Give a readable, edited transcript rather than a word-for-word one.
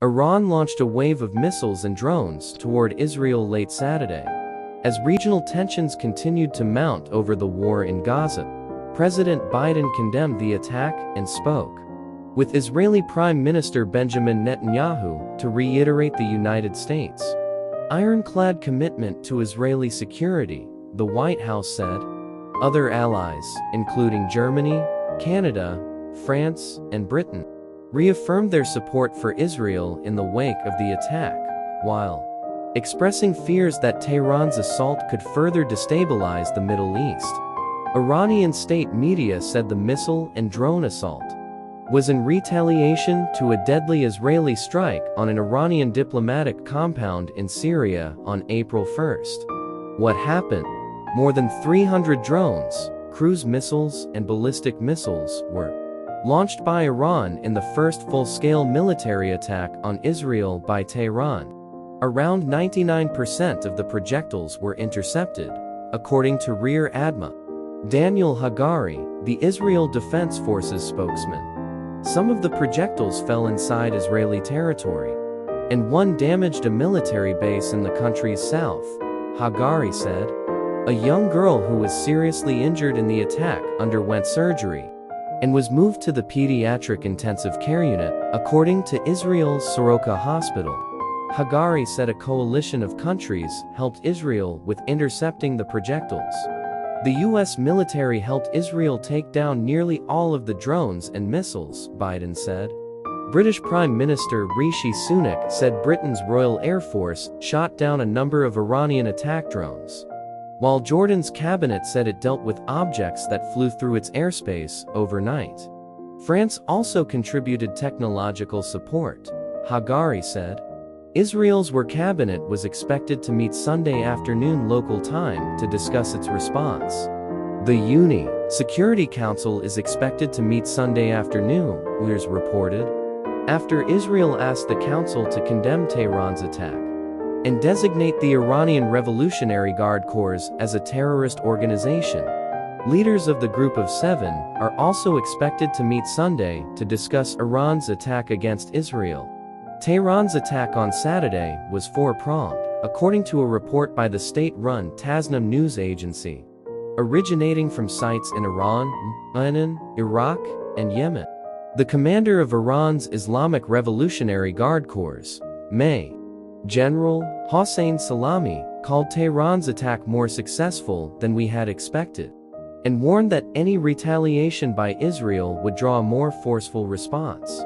Iran launched a wave of missiles and drones toward Israel late Saturday. As regional tensions continued to mount over the war in Gaza, President Biden condemned the attack and spoke with Israeli Prime Minister Benjamin Netanyahu to reiterate the United States' ironclad commitment to Israeli security, the White House said. Other allies, including Germany, Canada, France, and Britain, reaffirmed their support for Israel in the wake of the attack, while expressing fears that Tehran's assault could further destabilize the Middle East. Iranian state media said the missile and drone assault was in retaliation to a deadly Israeli strike on an Iranian diplomatic compound in Syria on April 1. What happened? More than 300 drones, cruise missiles, and ballistic missiles were launched by Iran in the first full-scale military attack on Israel by Tehran. Around 99% of the projectiles were intercepted, according to Rear Admiral Daniel Hagari, the Israel Defense Forces spokesman. Some of the projectiles fell inside Israeli territory, and one damaged a military base in the country's south, Hagari said. A young girl who was seriously injured in the attack underwent surgery and was moved to the pediatric intensive care unit, according to Israel's Soroka Hospital. Hagari said a coalition of countries helped Israel with intercepting the projectiles. The U.S. military helped Israel take down nearly all of the drones and missiles, Biden said. British Prime Minister Rishi Sunak said Britain's Royal Air Force shot down a number of Iranian attack drones, while Jordan's cabinet said it dealt with objects that flew through its airspace overnight. France also contributed technological support, Hagari said. Israel's War Cabinet was expected to meet Sunday afternoon local time to discuss its response. The UN Security Council is expected to meet Sunday afternoon, Reuters reported, after Israel asked the council to condemn Tehran's attack and designate the Iranian Revolutionary Guard Corps as a terrorist organization. Leaders of the Group of Seven are also expected to meet Sunday to discuss Iran's attack against Israel. Tehran's attack on Saturday was four-pronged, according to a report by the state-run Tasnim news agency, originating from sites in Iran, Lebanon, Iraq, and Yemen. The commander of Iran's Islamic Revolutionary Guard Corps, General Hossein Salami, called Tehran's attack more successful than we had expected, and warned that any retaliation by Israel would draw a more forceful response.